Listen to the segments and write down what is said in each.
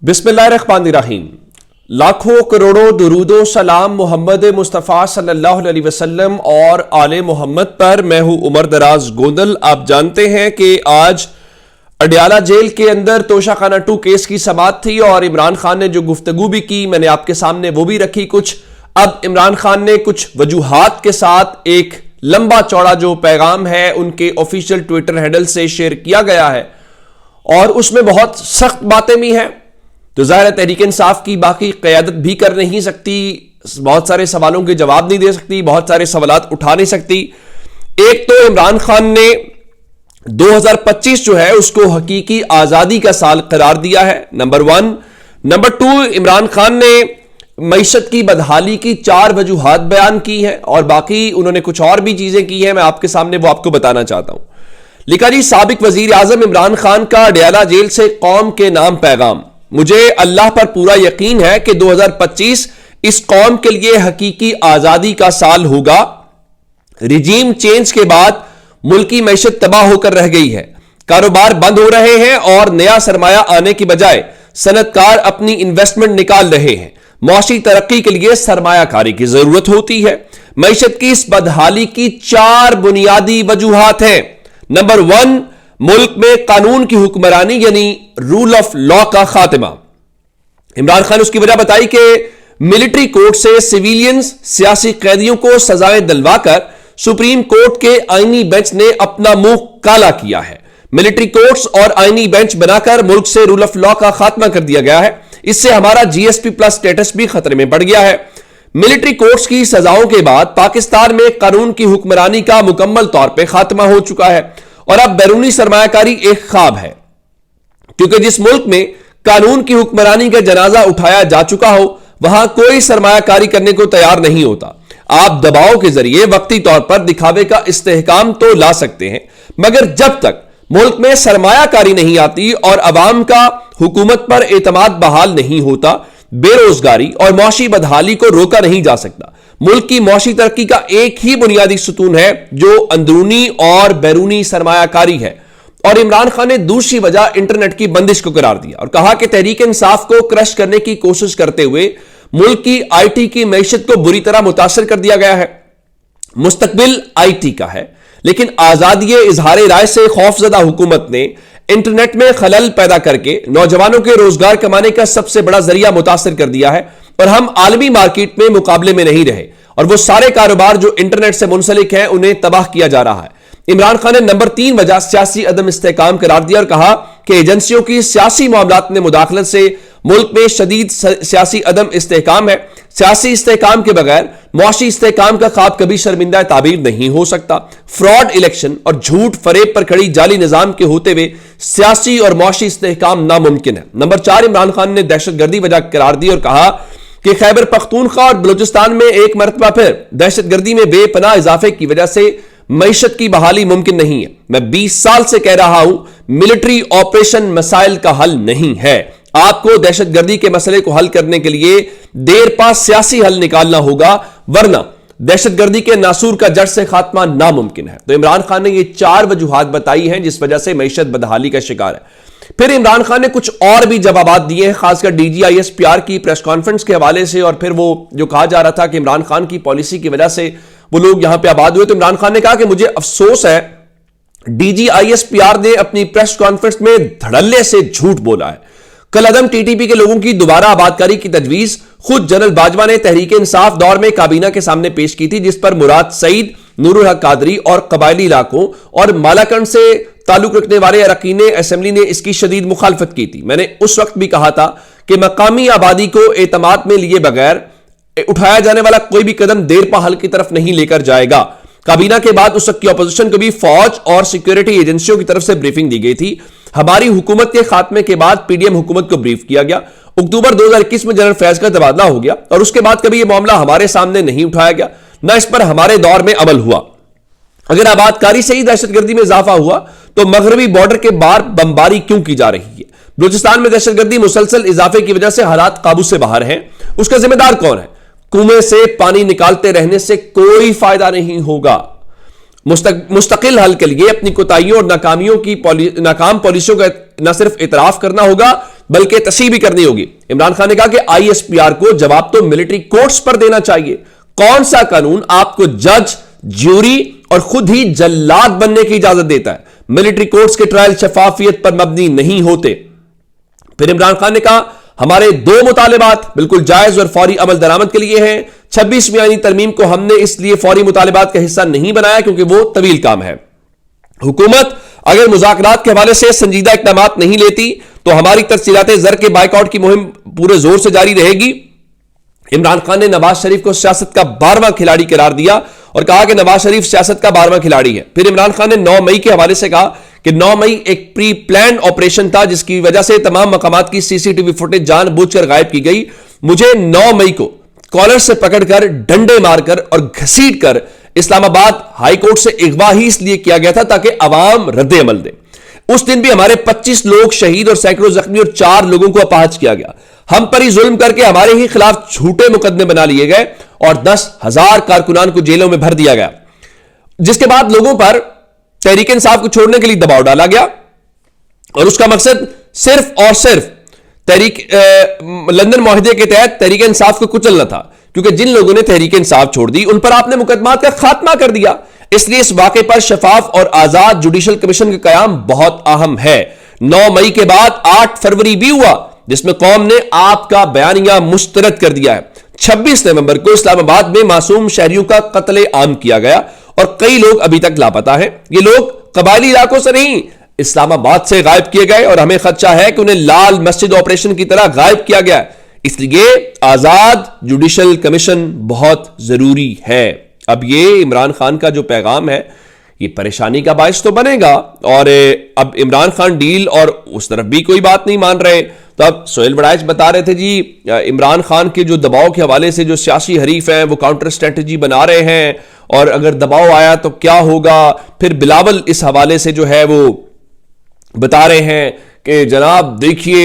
बिस्मिल्लाहिर्रहमानिर्रहीम। लाखों करोड़ों दुरूदो सलाम मोहम्मद मुस्तफ़ा सल्लल्लाहु अलैहि वसल्लम और आले मोहम्मद पर। मैं हूं उमर दराज गोंदल। आप जानते हैं कि आज अडयाला जेल के अंदर तोशाखाना 2 केस की समाअत थी और इमरान खान ने जो गुफ्तगू भी की, मैंने आपके सामने वो भी रखी कुछ। अब इमरान खान ने कुछ वजूहात के साथ एक लंबा चौड़ा जो पैगाम है उनके ऑफिशियल ट्विटर हैंडल से शेयर किया गया है और उसमें बहुत सख्त बातें भी हैं। तो ज़ाहिर है तहरीक इंसाफ की बाकी क़यादत भी कर नहीं सकती, बहुत सारे सवालों के जवाब नहीं दे सकती, बहुत सारे सवालात उठा नहीं सकती। एक तो इमरान खान ने 2025 जो है उसको हकीकी आज़ादी का साल करार दिया है, नंबर 1। नंबर 2, इमरान खान ने मईशत की बदहाली की 4 वजूहात बयान की है और बाकी उन्होंने कुछ और भी चीजें की हैं, मैं आपके सामने वो आपको बताना चाहता हूं। लिखा जी, साबिक वजीर आजम इमरान खान का अडयाला जेल से कौम के नाम पैगाम। मुझे अल्लाह पर पूरा यकीन है कि 2025 इस कौम के लिए हकीकी आजादी का साल होगा। रिजीम चेंज के बाद मुल्की मैशत तबाह होकर रह गई है, कारोबार बंद हो रहे हैं और नया सरमाया आने की बजाय सनतकार अपनी इन्वेस्टमेंट निकाल रहे हैं। मौसी तरक्की के लिए सरमायाकारी की जरूरत होती है। मैशत की इस बदहाली की 4 बुनियादी वजूहात हैं। नंबर 1, मुल्क में कानून की हुक्मरानी यानी रूल ऑफ लॉ का खात्मा। इमरान खान उसकी वजह बताई कि मिलिट्री कोर्ट से सिविलियंस सियासी कैदियों को सजाएं दिलवाकर सुप्रीम कोर्ट के आईनी बेंच ने अपना मुंह काला किया है। मिलिट्री कोर्ट्स और आईनी बेंच बनाकर मुल्क से रूल ऑफ लॉ का खात्मा कर दिया गया है। इससे हमारा जीएसपी प्लस स्टेटस भी खतरे में पड़ गया है। मिलिट्री कोर्ट्स की सजाओं के बाद पाकिस्तान में कानून की हुक्मरानी का मुकम्मल तौर पर खात्मा हो चुका है और अब बैरूनी सरमायाकारी एक ख्वाब है, क्योंकि जिस मुल्क में कानून की हुक्मरानी का जनाजा उठाया जा चुका हो वहां कोई सरमायाकारी करने को तैयार नहीं होता। आप दबाव के जरिए वक्ती तौर पर दिखावे का इस्तेहकाम तो ला सकते हैं, मगर जब तक मुल्क में सरमायाकारी नहीं आती और अवाम का हुकूमत पर एतमाद बहाल नहीं होता, बेरोजगारी और मौशी बदहाली को रोका नहीं जा सकता। मुल्क की मौशी तरक्की का एक ही बुनियादी सुतून है जो अंदरूनी और बैरूनी सरमायाकारी है। और इमरान खान ने दूसरी वजह इंटरनेट की बंदिश को करार दिया और कहा कि तहरीक इंसाफ को क्रश करने की कोशिश करते हुए मुल्क की आईटी की मैशत को बुरी तरह मुतासर कर दिया गया है। मुस्तकबिल आईटी का है, लेकिन आजादी इजहार राय से खौफजदा हुकूमत ने इंटरनेट में खलल पैदा करके नौजवानों के रोजगार कमाने का सबसे बड़ा जरिया मुतासर कर दिया है और हम आलमी मार्केट में मुकाबले में नहीं रहे और वो सारे कारोबार जो इंटरनेट से मुंसलिक हैं उन्हें तबाह किया जा रहा है। इमरान खान ने नंबर 3 वजह सियासी अदम इस्तेहकाम करार दिया और कहा कि एजेंसियों की सियासी मामलात में मुदाखलत से मुल्क में शदीद सियासी अदम इस्तेहकाम है। सियासी इस्तेहकाम के बगैर मौशी इस्तेहकाम का ख्वाब कभी शर्मिंदा ताबीर नहीं हो सकता। फ्रॉड इलेक्शन और झूठ फरेब पर खड़ी जाली निजाम के होते हुए सियासी और मौशी इस्तेहकाम नामुमकिन है। नंबर 4, इमरान खान ने दहशतगर्दी वजह करार दी और कहा कि खैबर पख्तूनख्वा और बलूचिस्तान में एक मरतबा फिर दहशतगर्दी में बेपनाह इजाफे की वजह से मईशत की बहाली मुमकिन नहीं है। मैं 20 साल से कह रहा हूं, मिलिट्री ऑपरेशन मसाइल का हल नहीं है। आपको दहशतगर्दी के मसले को हल करने के लिए देर पा सियासी हल निकालना होगा, वरना दहशतगर्दी के नासूर का जड़ से खात्मा नामुमकिन है। तो इमरान खान ने ये 4 वजूहात बताई हैं जिस वजह से मईशत बदहाली का शिकार है। फिर इमरान खान ने कुछ और भी जवाबात दिए हैं, खासकर DGISPR की प्रेस कॉन्फ्रेंस के हवाले से। और फिर वो जो कहा जा रहा था कि इमरान खान की पॉलिसी की वजह से वो लोग यहां पे आबाद हुए, तो इमरान खान ने कहा कि मुझे अफसोस है DGISPR ने अपनी प्रेस कॉन्फ्रेंस में धड़ल्ले से झूठ बोला है। कल अदम TTP के लोगों की दोबारा आबादकारी की तजवीज खुद जनरल बाजवा ने तहरीक इंसाफ दौर में काबीना के सामने पेश की थी, जिस पर मुराद सईद, नूरुल हक कादरी और कबायली इलाकों और मालाकंड से ताल्लुक रखने वाले अरकान असेंबली ने इसकी शदीद मुखालफत की थी। मैंने उस वक्त भी कहा था कि मकामी आबादी को एतमाद में लिए बगैर उठाया जाने वाला कोई भी कदम देर पा हल की तरफ नहीं लेकर जाएगा। काबीना के बाद उस वक्त की अपोजिशन को भी फौज और सिक्योरिटी एजेंसियों की तरफ से ब्रीफिंग दी गई थी। हमारी हुकूमत के खात्मे के बाद PDM हुकूमत को ब्रीफ किया गया। अक्टूबर 2021 में जनरल फैज का तबादला हो गया और उसके बाद कभी यह मामला हमारे सामने नहीं उठाया गया, ना इस पर हमारे दौर में अमल हुआ। अगर आबादकारी से ही दहशतगर्दी में इजाफा हुआ तो मगरबी बॉर्डर के बाहर बमबारी क्यों की जा रही है? बलूचिस्तान में दहशतगर्दी मुसलसल इजाफे की वजह से हालात काबू से बाहर हैं, उसका जिम्मेदार कौन है? कुएं से पानी निकालते रहने से कोई फायदा नहीं होगा। मुस्तकिल हल के लिए अपनी कोताहियों और नाकाम पॉलिसियों का न सिर्फ इतराफ करना होगा بلکہ تصحیح بھی کرنی ہوگی۔ عمران خان نے کہا کہ آئی ایس پی آر کو جواب تو ملٹری کورٹس پر دینا چاہیے۔ کون سا قانون آپ کو جج، جیوری اور خود ہی جلاد بننے کی اجازت دیتا ہے؟ ملٹری کورٹس کے ٹرائل شفافیت پر مبنی نہیں ہوتے۔ پھر عمران خان نے کہا ہمارے 2 مطالبات بالکل جائز اور فوری عمل درآمد کے لیے ہیں۔ 26ویں آئینی ترمیم کو ہم نے اس لیے فوری مطالبات کا حصہ نہیں بنایا کیونکہ وہ طویل کام ہے۔ حکومت اگر مذاکرات کے حوالے سے سنجیدہ اقدامات نہیں لیتی تو ہماری ترسیلات زر کے بائیکاٹ کی مہم پورے زور سے جاری رہے گی۔ عمران خان نے نواز شریف کو سیاست کا 12واں کھلاڑی قرار دیا اور کہا کہ نواز شریف سیاست کا 12واں کھلاڑی ہے۔ پھر عمران خان نے 9 مئی کے حوالے سے کہا کہ 9 مئی ایک پری پلانڈ آپریشن تھا جس کی وجہ سے تمام مقامات کی سی سی ٹی وی فوٹیج جان بوجھ کر غائب کی گئی۔ مجھے 9 مئی کو کالر سے پکڑ کر، ڈنڈے مار کر اور گھسیٹ کر اسلام آباد ہائی کورٹ سے اغوا ہی اس لیے کیا گیا تھا تاکہ عوام رد عمل دے۔ اس دن بھی ہمارے 25 لوگ شہید اور سینکڑوں زخمی اور 4 لوگوں کو اپاہج کیا گیا۔ ہم پر ہی ظلم کر کے ہمارے ہی خلاف جھوٹے مقدمے بنا لیے گئے اور 10,000 کارکنان کو جیلوں میں بھر دیا گیا، جس کے بعد لوگوں پر تحریک انصاف کو چھوڑنے کے لیے دباؤ ڈالا گیا اور اس کا مقصد صرف اور صرف لندن معاہدے کے تحت تحریک انصاف کو کچلنا تھا، کیونکہ جن لوگوں نے تحریک انصاف چھوڑ دی ان پر آپ نے مقدمات کا خاتمہ کر دیا۔ اس لیے اس واقعے پر شفاف اور آزاد جوڈیشل کمیشن کا قیام بہت اہم ہے۔ 9 مئی کے بعد 8 فروری بھی ہوا جس میں قوم نے آپ کا بیانیہ مسترد کر دیا ہے۔ 26 نومبر کو اسلام آباد میں معصوم شہریوں کا قتل عام کیا گیا اور کئی لوگ ابھی تک لاپتہ ہیں۔ یہ لوگ قبائلی علاقوں سے نہیں، اسلام آباد سے غائب کیے گئے اور ہمیں خدشہ ہے کہ انہیں لال مسجد آپریشن کی طرح غائب کیا گیا۔ اس لیے آزاد جوڈیشل کمیشن بہت ضروری ہے۔ اب یہ عمران خان کا جو پیغام ہے یہ پریشانی کا باعث تو بنے گا، اور اب عمران خان ڈیل اور اس طرف بھی کوئی بات نہیں مان رہے۔ تو اب سہیل وڑائچ بتا رہے تھے جی عمران خان کے جو دباؤ کے حوالے سے جو سیاسی حریف ہیں وہ کاؤنٹر اسٹریٹجی بنا رہے ہیں اور اگر دباؤ آیا تو کیا ہوگا۔ پھر بلاول اس حوالے سے جو ہے وہ بتا رہے ہیں کہ جناب دیکھیے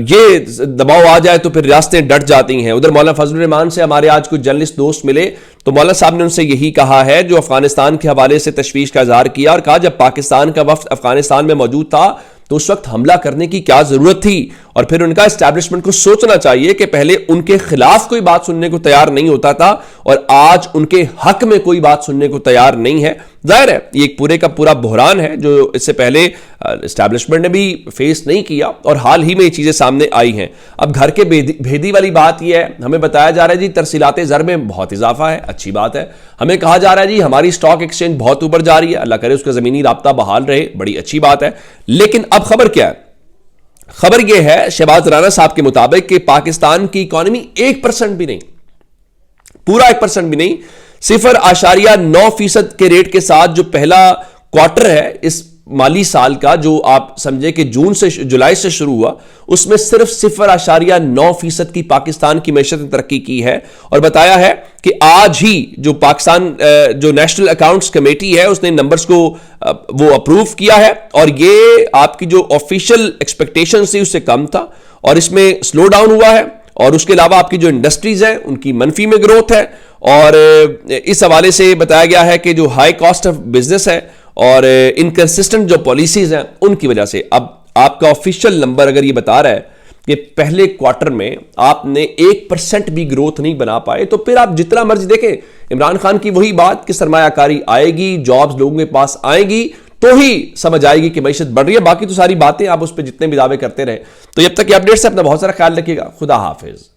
یہ دباؤ آ جائے تو پھر ریاستیں ڈٹ جاتی ہیں۔ ادھر مولانا فضل الرحمان سے ہمارے آج کچھ جرنلسٹ دوست ملے تو مولانا صاحب نے ان سے یہی کہا ہے، جو افغانستان کے حوالے سے تشویش کا اظہار کیا اور کہا جب پاکستان کا وفد افغانستان میں موجود تھا تو اس وقت حملہ کرنے کی کیا ضرورت تھی، اور پھر ان کا اسٹیبلشمنٹ کو سوچنا چاہیے کہ پہلے ان کے خلاف کوئی بات سننے کو تیار نہیں ہوتا تھا اور آج ان کے حق میں کوئی بات سننے کو تیار نہیں ہے۔ ظاہر ہے یہ ایک پورے کا پورا بحران ہے جو اس سے پہلے اسٹیبلشمنٹ نے بھی فیس نہیں کیا اور حال ہی میں یہ چیزیں سامنے آئی ہیں۔ اب گھر کے بھیدی والی بات یہ ہے، ہمیں بتایا جا رہا ہے جی ترسیلات زر میں بہت اضافہ ہے، اچھی بات ہے۔ ہمیں کہا جا رہا ہے جی ہماری سٹاک ایکسچینج بہت اوپر جا رہی ہے، اللہ کرے اس کا زمینی رابطہ بحال رہے، بڑی اچھی بات ہے۔ لیکن اب خبر کیا ہے؟ خبر یہ ہے شہباز رانا صاحب کے مطابق کہ پاکستان کی اکانومی 1% بھی نہیں، پورا 1% بھی نہیں، 0.9% کے ریٹ کے ساتھ جو پہلا کوارٹر ہے اس مالی سال کا، جو آپ سمجھے کہ جولائی سے شروع ہوا، اس میں صرف 0.9% کی پاکستان کی معیشت نے ترقی کی ہے، اور بتایا ہے کہ آج ہی جو پاکستان جو نیشنل اکاؤنٹس کمیٹی ہے اس نے نمبرز کو وہ اپروو کیا ہے، اور یہ آپ کی جو آفیشیل ایکسپیکٹیشن تھی اس سے کم تھا اور اس میں سلو ڈاؤن ہوا ہے، اور اس کے علاوہ آپ کی جو انڈسٹریز ہیں ان کی منفی میں گروتھ ہے، اور اس حوالے سے بتایا گیا ہے کہ جو ہائی کاسٹ آف بزنس ہے اور انکنسسٹنٹ جو پالیسیز ہیں ان کی وجہ سے اب آپ کا آفیشیل نمبر اگر یہ بتا رہا ہے کہ پہلے کوارٹر میں آپ نے 1% بھی گروتھ نہیں بنا پائے، تو پھر آپ جتنا مرضی دیکھیں عمران خان کی وہی بات کہ سرمایہ کاری آئے گی، جابز لوگوں کے پاس آئیں گی تو ہی سمجھ آئے گی کہ معیشت بڑھ رہی ہے۔ باقی تو ساری باتیں آپ اس پہ جتنے بھی دعوے کرتے رہے۔ تو جب تک یہ اپڈیٹ سے اپنا بہت سارا خیال رکھیے گا۔ خدا حافظ۔